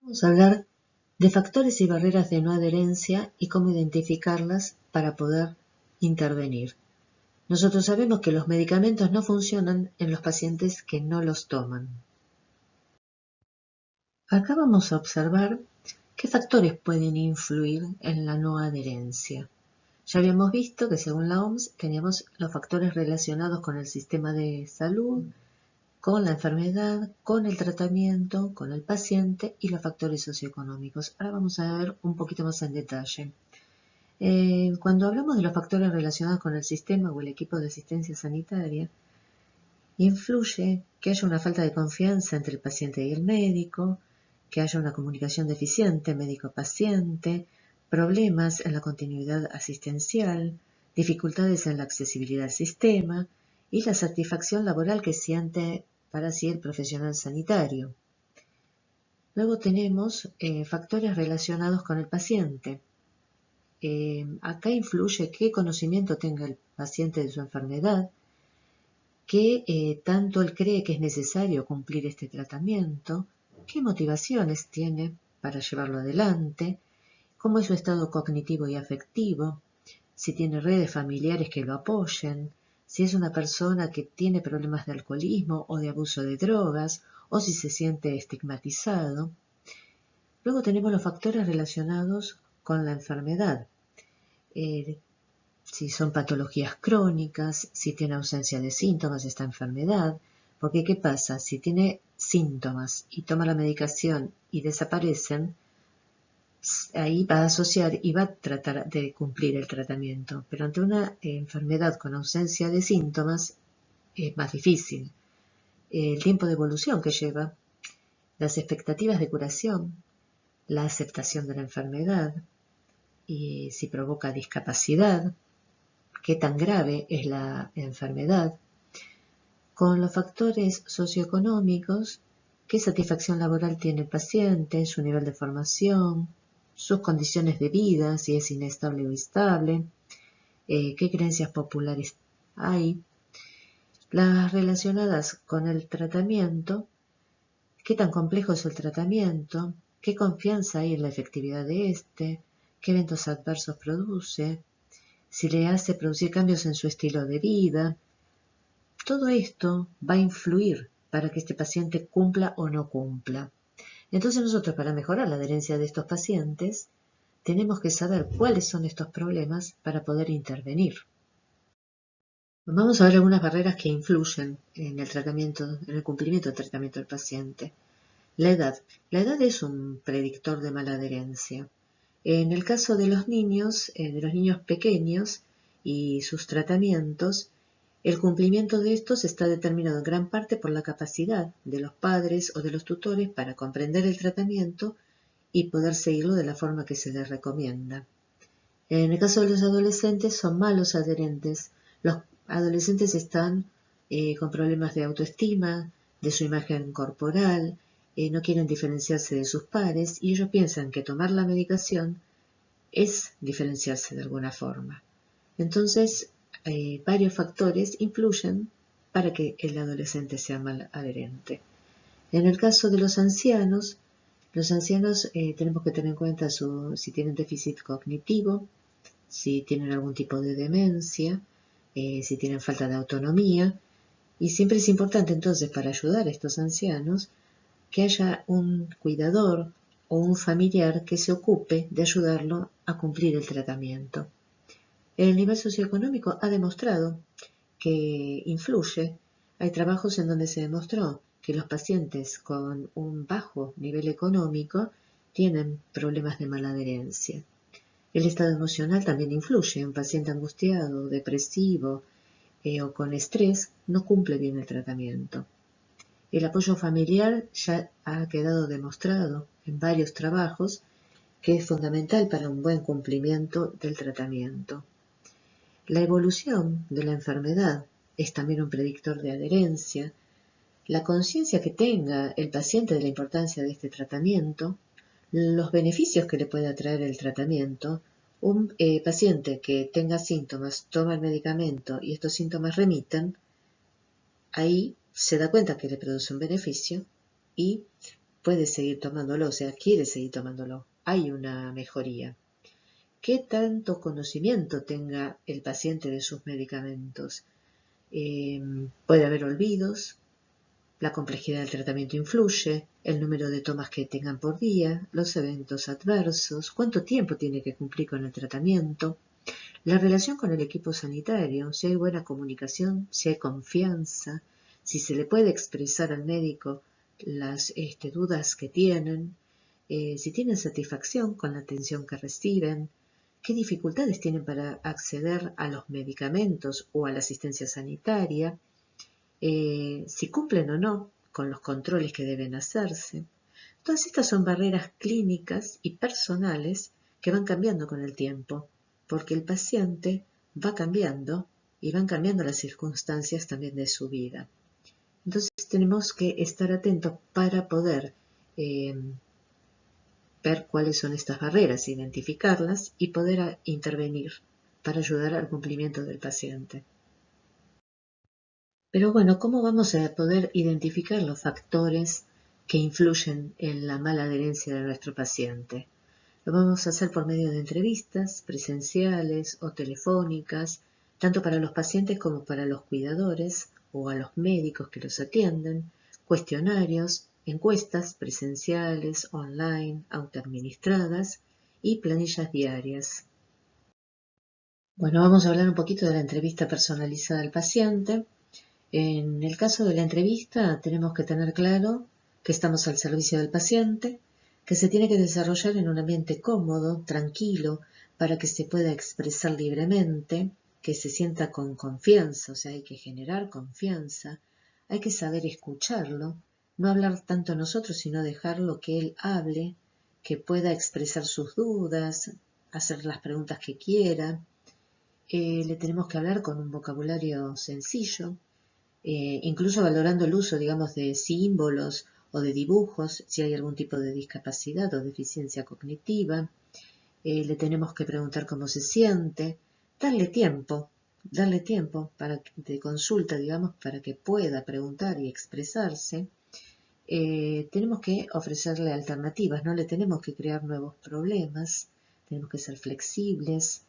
Vamos a hablar de factores y barreras de no adherencia y cómo identificarlas para poder intervenir. Nosotros sabemos que los medicamentos no funcionan en los pacientes que no los toman. Acá vamos a observar qué factores pueden influir en la no adherencia. Ya habíamos visto que según la OMS teníamos los factores relacionados con el sistema de salud, con la enfermedad, con el tratamiento, con el paciente y los factores socioeconómicos. Ahora vamos a ver un poquito más en detalle. Cuando hablamos de los factores relacionados con el sistema o el equipo de asistencia sanitaria, influye que haya una falta de confianza entre el paciente y el médico, que haya una comunicación deficiente médico-paciente, problemas en la continuidad asistencial, dificultades en la accesibilidad al sistema y la satisfacción laboral que siente para sí el profesional sanitario. Luego tenemos factores relacionados con el paciente. Acá influye qué conocimiento tenga el paciente de su enfermedad, qué tanto él cree que es necesario cumplir este tratamiento, qué motivaciones tiene para llevarlo adelante, cómo es su estado cognitivo y afectivo, si tiene redes familiares que lo apoyen, si es una persona que tiene problemas de alcoholismo o de abuso de drogas, o si se siente estigmatizado. Luego tenemos los factores relacionados con la enfermedad. Si son patologías crónicas, si tiene ausencia de síntomas esta enfermedad, porque ¿qué pasa? Si tiene síntomas y toma la medicación y desaparecen, ahí va a asociar y va a tratar de cumplir el tratamiento, pero ante una enfermedad con ausencia de síntomas es más difícil. El tiempo de evolución que lleva, las expectativas de curación, la aceptación de la enfermedad, y si provoca discapacidad, qué tan grave es la enfermedad, con los factores socioeconómicos, qué satisfacción laboral tiene el paciente, su nivel de formación, sus condiciones de vida, si es inestable o estable, qué creencias populares hay, las relacionadas con el tratamiento, qué tan complejo es el tratamiento, qué confianza hay en la efectividad de este, qué eventos adversos produce, si le hace producir cambios en su estilo de vida. Todo esto va a influir para que este paciente cumpla o no cumpla. Entonces nosotros, para mejorar la adherencia de estos pacientes, tenemos que saber cuáles son estos problemas para poder intervenir. Vamos a ver algunas barreras que influyen en el tratamiento, en el cumplimiento del tratamiento del paciente. La edad. La edad es un predictor de mala adherencia. En el caso de los niños pequeños y sus tratamientos, el cumplimiento de estos está determinado en gran parte por la capacidad de los padres o de los tutores para comprender el tratamiento y poder seguirlo de la forma que se les recomienda. En el caso de los adolescentes son malos adherentes. Los adolescentes están con problemas de autoestima, de su imagen corporal, no quieren diferenciarse de sus pares y ellos piensan que tomar la medicación es diferenciarse de alguna forma. Entonces, varios factores influyen para que el adolescente sea mal adherente. En el caso de los ancianos tenemos que tener en cuenta si tienen déficit cognitivo, si tienen algún tipo de demencia, si tienen falta de autonomía. Y siempre es importante entonces para ayudar a estos ancianos que haya un cuidador o un familiar que se ocupe de ayudarlo a cumplir el tratamiento. El nivel socioeconómico ha demostrado que influye. Hay trabajos en donde se demostró que los pacientes con un bajo nivel económico tienen problemas de mala adherencia. El estado emocional también influye. Un paciente angustiado, depresivo o con estrés no cumple bien el tratamiento. El apoyo familiar ya ha quedado demostrado en varios trabajos que es fundamental para un buen cumplimiento del tratamiento. La evolución de la enfermedad es también un predictor de adherencia. La conciencia que tenga el paciente de la importancia de este tratamiento, los beneficios que le pueda traer el tratamiento. Un paciente que tenga síntomas, toma el medicamento y estos síntomas remiten, ahí se da cuenta que le produce un beneficio y puede seguir tomándolo, o sea, quiere seguir tomándolo. Hay una mejoría. ¿Qué tanto conocimiento tenga el paciente de sus medicamentos? Puede haber olvidos, la complejidad del tratamiento influye, el número de tomas que tengan por día, los eventos adversos, cuánto tiempo tiene que cumplir con el tratamiento, la relación con el equipo sanitario, si hay buena comunicación, si hay confianza, si se le puede expresar al médico las dudas que tienen, si tienen satisfacción con la atención que reciben, qué dificultades tienen para acceder a los medicamentos o a la asistencia sanitaria, si cumplen o no con los controles que deben hacerse. Todas estas son barreras clínicas y personales que van cambiando con el tiempo, porque el paciente va cambiando y van cambiando las circunstancias también de su vida. Entonces tenemos que estar atentos para poder ver cuáles son estas barreras, identificarlas y poder intervenir para ayudar al cumplimiento del paciente. Pero bueno, ¿cómo vamos a poder identificar los factores que influyen en la mala adherencia de nuestro paciente? Lo vamos a hacer por medio de entrevistas presenciales o telefónicas, tanto para los pacientes como para los cuidadores o a los médicos que los atienden, cuestionarios, encuestas presenciales, online, autoadministradas y planillas diarias. Bueno, vamos a hablar un poquito de la entrevista personalizada al paciente. En el caso de la entrevista tenemos que tener claro que estamos al servicio del paciente, que se tiene que desarrollar en un ambiente cómodo, tranquilo, para que se pueda expresar libremente, que se sienta con confianza, o sea, hay que generar confianza, hay que saber escucharlo, no hablar tanto nosotros, sino dejarlo que él hable, que pueda expresar sus dudas, hacer las preguntas que quiera. Le tenemos que hablar con un vocabulario sencillo, incluso valorando el uso, digamos, de símbolos o de dibujos, si hay algún tipo de discapacidad o deficiencia cognitiva. Le tenemos que preguntar cómo se siente, darle tiempo de consulta, digamos, para que pueda preguntar y expresarse. Tenemos que ofrecerle alternativas, no le tenemos que crear nuevos problemas, tenemos que ser flexibles.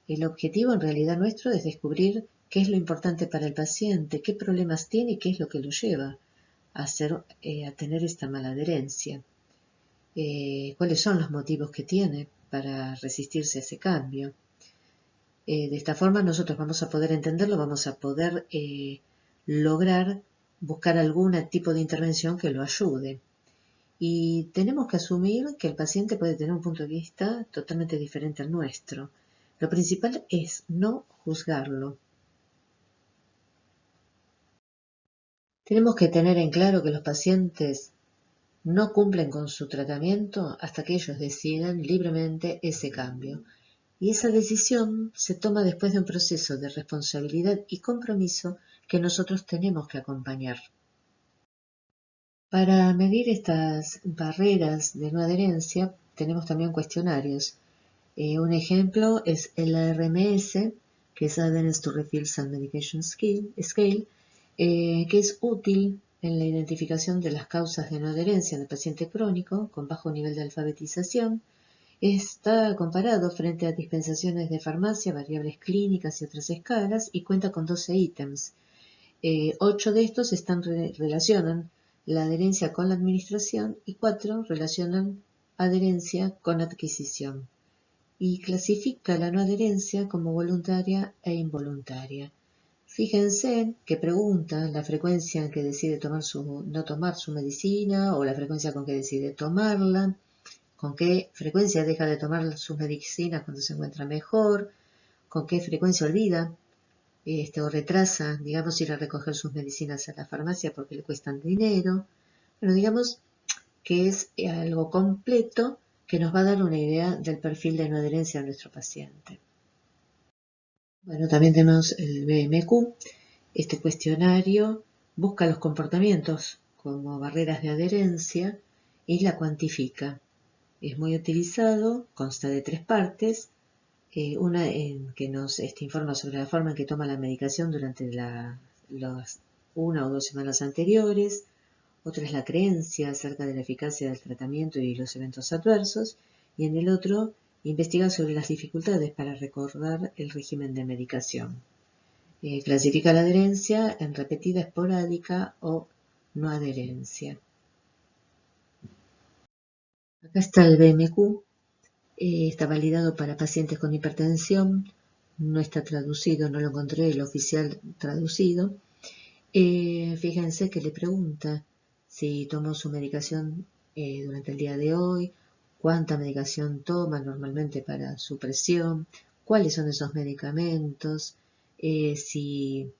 El objetivo en realidad nuestro es descubrir qué es lo importante para el paciente, qué problemas tiene y qué es lo que lo lleva a tener esta mala adherencia. Cuáles son los motivos que tiene para resistirse a ese cambio. De esta forma nosotros vamos a poder entenderlo, vamos a poder lograr buscar algún tipo de intervención que lo ayude. Y tenemos que asumir que el paciente puede tener un punto de vista totalmente diferente al nuestro. Lo principal es no juzgarlo. Tenemos que tener en claro que los pacientes no cumplen con su tratamiento hasta que ellos decidan libremente ese cambio. Y esa decisión se toma después de un proceso de responsabilidad y compromiso que nosotros tenemos que acompañar. Para medir estas barreras de no adherencia, tenemos también cuestionarios. Un ejemplo es el ARMS, que es Adherence to Refills and Medication Scale, que es útil en la identificación de las causas de no adherencia en el paciente crónico con bajo nivel de alfabetización. Está comparado frente a dispensaciones de farmacia, variables clínicas y otras escalas y cuenta con 12 ítems. 8 de estos relacionan la adherencia con la administración y 4 relacionan adherencia con adquisición. Y clasifica la no adherencia como voluntaria e involuntaria. Fíjense que pregunta la frecuencia en que decide no tomar su medicina o la frecuencia con que decide tomarla, con qué frecuencia deja de tomar sus medicinas cuando se encuentra mejor, con qué frecuencia olvida o retrasa, digamos, ir a recoger sus medicinas a la farmacia porque le cuestan dinero. Bueno, digamos que es algo completo que nos va a dar una idea del perfil de no adherencia de nuestro paciente. Bueno, también tenemos el BMQ. Este cuestionario busca los comportamientos como barreras de adherencia y la cuantifica. Es muy utilizado, consta de 3 partes. Una en que nos informa sobre la forma en que toma la medicación durante las 1 o 2 semanas anteriores. otra es la creencia acerca de la eficacia del tratamiento y los eventos adversos, y en el otro investiga sobre las dificultades para recordar el régimen de medicación. Clasifica la adherencia en repetida esporádica o no adherencia. Acá está el BMQ, está validado para pacientes con hipertensión, no está traducido, no lo encontré el oficial traducido. Fíjense que le pregunta si tomó su medicación durante el día de hoy, cuánta medicación toma normalmente para su presión, cuáles son esos medicamentos, si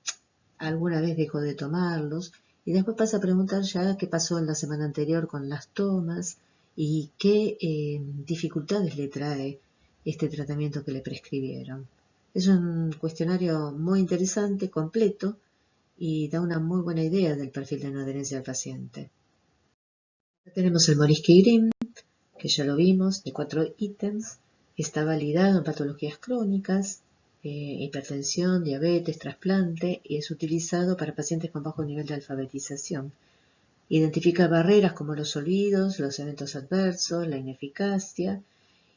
alguna vez dejó de tomarlos, y después pasa a preguntar ya qué pasó en la semana anterior con las tomas y qué dificultades le trae este tratamiento que le prescribieron. Es un cuestionario muy interesante, completo, y da una muy buena idea del perfil de no adherencia del paciente. Acá tenemos el Morisky Green, que ya lo vimos, de 4 ítems. Está validado en patologías crónicas, hipertensión, diabetes, trasplante, y es utilizado para pacientes con bajo nivel de alfabetización. Identifica barreras como los olvidos, los eventos adversos, la ineficacia,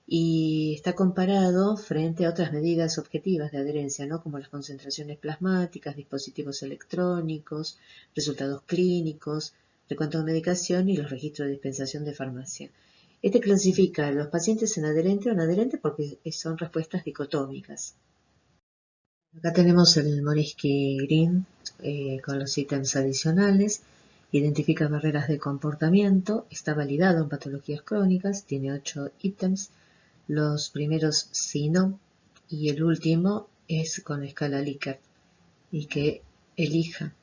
y está comparado frente a otras medidas objetivas de adherencia, ¿no? Como las concentraciones plasmáticas, dispositivos electrónicos, resultados clínicos, recuento de medicación y los registros de dispensación de farmacia. Este clasifica a los pacientes en adherente o no adherente porque son respuestas dicotómicas. Acá tenemos el Morisky Green con los ítems adicionales. Identifica barreras de comportamiento, está validado en patologías crónicas, tiene 8 ítems. Los primeros sí, no, y el último es con escala Likert, y que elija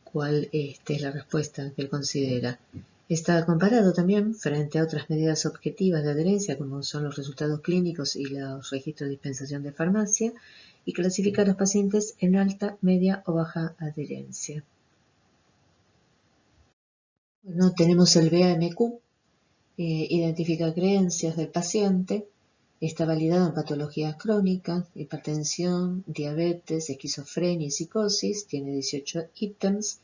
cuál es la respuesta que él considera. Está comparado también frente a otras medidas objetivas de adherencia, como son los resultados clínicos y los registros de dispensación de farmacia, y clasifica a los pacientes en alta, media o baja adherencia. Bueno, tenemos el BAMQ, identifica creencias del paciente, está validado en patologías crónicas, hipertensión, diabetes, esquizofrenia y psicosis, tiene 18 ítems.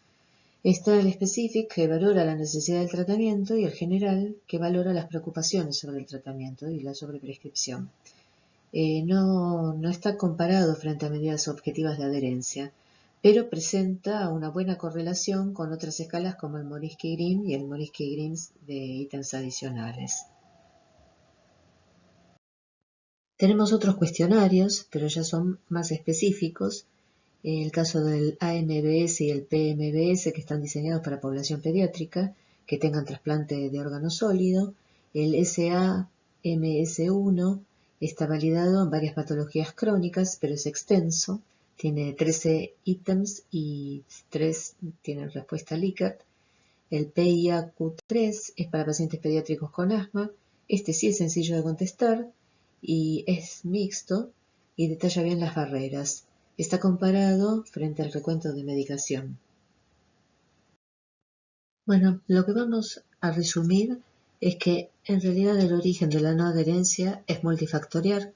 Está el Specific, que valora la necesidad del tratamiento, y el General, que valora las preocupaciones sobre el tratamiento y la sobreprescripción. No está comparado frente a medidas objetivas de adherencia, pero presenta una buena correlación con otras escalas como el Morisky Green y el Morisky Green de ítems adicionales. Tenemos otros cuestionarios, pero ya son más específicos. El caso del AMBS y el PMBS, que están diseñados para población pediátrica, que tengan trasplante de órgano sólido. El SAMS1 está validado en varias patologías crónicas, pero es extenso. Tiene 13 ítems y 3 tienen respuesta Likert. El PIAQ3 es para pacientes pediátricos con asma. Este sí es sencillo de contestar y es mixto y detalla bien las barreras. Está comparado frente al recuento de medicación. Bueno, lo que vamos a resumir es que en realidad el origen de la no adherencia es multifactorial.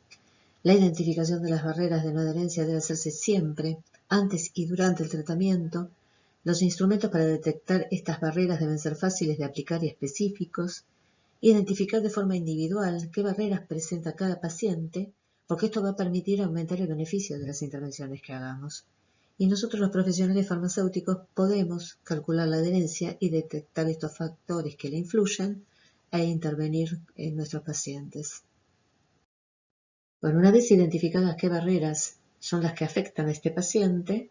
La identificación de las barreras de no adherencia debe hacerse siempre, antes y durante el tratamiento. Los instrumentos para detectar estas barreras deben ser fáciles de aplicar y específicos. Identificar de forma individual qué barreras presenta cada paciente, porque esto va a permitir aumentar el beneficio de las intervenciones que hagamos. Y nosotros los profesionales farmacéuticos podemos calcular la adherencia y detectar estos factores que le influyen e intervenir en nuestros pacientes. Bueno, una vez identificadas qué barreras son las que afectan a este paciente,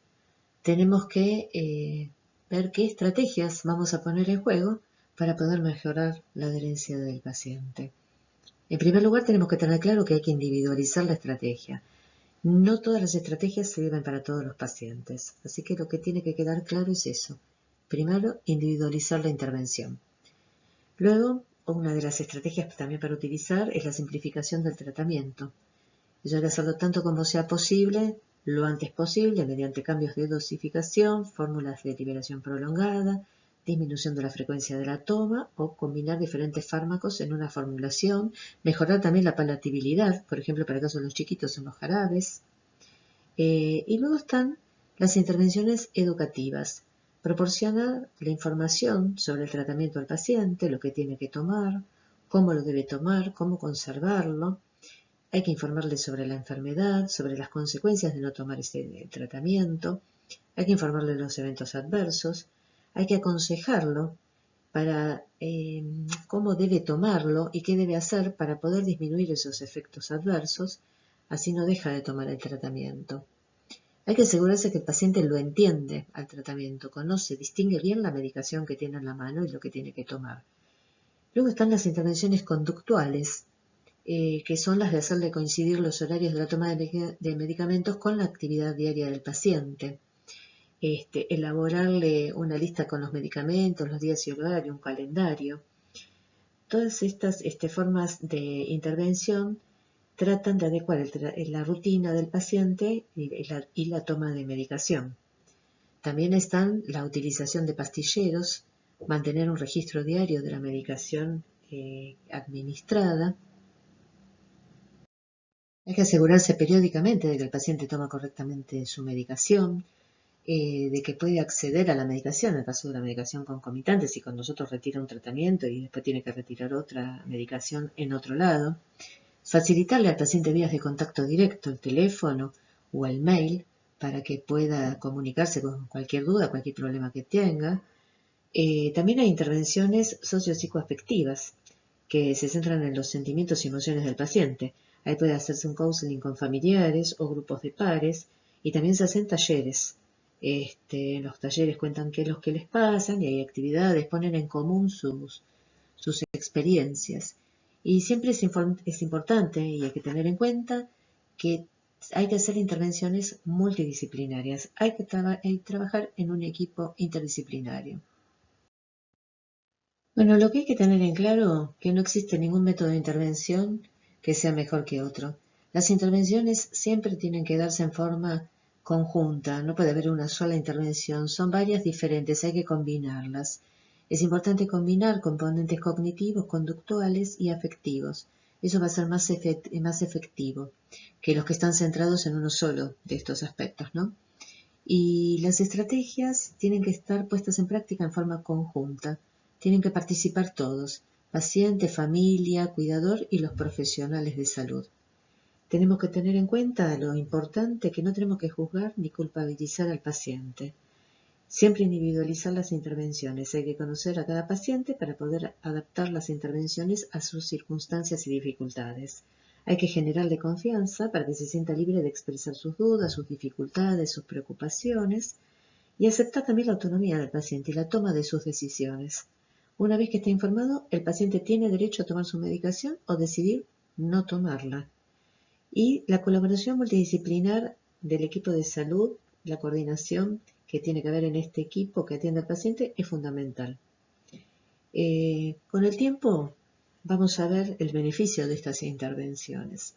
tenemos que ver qué estrategias vamos a poner en juego para poder mejorar la adherencia del paciente. En primer lugar, tenemos que tener claro que hay que individualizar la estrategia. No todas las estrategias sirven para todos los pacientes, así que lo que tiene que quedar claro es eso. Primero, individualizar la intervención. Luego, una de las estrategias también para utilizar es la simplificación del tratamiento. Eso hay que hacerlo tanto como sea posible, lo antes posible, mediante cambios de dosificación, fórmulas de liberación prolongada, disminución de la frecuencia de la toma o combinar diferentes fármacos en una formulación, mejorar también la palatabilidad, por ejemplo, para el caso de los chiquitos en los jarabes. Y luego están las intervenciones educativas. proporciona la información sobre el tratamiento al paciente, lo que tiene que tomar, cómo lo debe tomar, cómo conservarlo. Hay que informarle sobre la enfermedad, sobre las consecuencias de no tomar este tratamiento. Hay que informarle de los eventos adversos. Hay que aconsejarlo para cómo debe tomarlo y qué debe hacer para poder disminuir esos efectos adversos, así no deja de tomar el tratamiento. Hay que asegurarse que el paciente lo entiende al tratamiento, conoce, distingue bien la medicación que tiene en la mano y lo que tiene que tomar. Luego están las intervenciones conductuales, que son las de hacerle coincidir los horarios de la toma de medicamentos con la actividad diaria del paciente. Elaborarle una lista con los medicamentos, los días y horarios, un calendario. Todas estas formas de intervención tratan de adecuar la rutina del paciente y la toma de medicación. También están la utilización de pastilleros, mantener un registro diario de la medicación administrada. Hay que asegurarse periódicamente de que el paciente toma correctamente su medicación, de que puede acceder a la medicación, en el caso de la medicación concomitante, si con nosotros retira un tratamiento y después tiene que retirar otra medicación en otro lado. Facilitarle al paciente vías de contacto directo, el teléfono o el mail, para que pueda comunicarse con cualquier duda, cualquier problema que tenga. También hay intervenciones sociopsicoafectivas que se centran en los sentimientos y emociones del paciente. Ahí puede hacerse un counseling con familiares o grupos de pares y también se hacen talleres. Los talleres cuentan qué es lo que les pasan y hay actividades, ponen en común sus experiencias. Y siempre es importante y hay que tener en cuenta que hay que hacer intervenciones multidisciplinarias. Hay que trabajar en un equipo interdisciplinario. Bueno, lo que hay que tener en claro es que no existe ningún método de intervención que sea mejor que otro. Las intervenciones siempre tienen que darse en forma conjunta, no puede haber una sola intervención, son varias diferentes, hay que combinarlas. Es importante combinar componentes cognitivos, conductuales y afectivos. Eso va a ser más efectivo que los que están centrados en uno solo de estos aspectos, ¿no? Y las estrategias tienen que estar puestas en práctica en forma conjunta. Tienen que participar todos, paciente, familia, cuidador y los profesionales de salud. Tenemos que tener en cuenta lo importante que no tenemos que juzgar ni culpabilizar al paciente. Siempre individualizar las intervenciones. Hay que conocer a cada paciente para poder adaptar las intervenciones a sus circunstancias y dificultades. Hay que generarle confianza para que se sienta libre de expresar sus dudas, sus dificultades, sus preocupaciones y aceptar también la autonomía del paciente y la toma de sus decisiones. Una vez que está informado, el paciente tiene derecho a tomar su medicación o decidir no tomarla. Y la colaboración multidisciplinar del equipo de salud, la coordinación que tiene que haber en este equipo que atiende al paciente es fundamental. Con el tiempo vamos a ver el beneficio de estas intervenciones.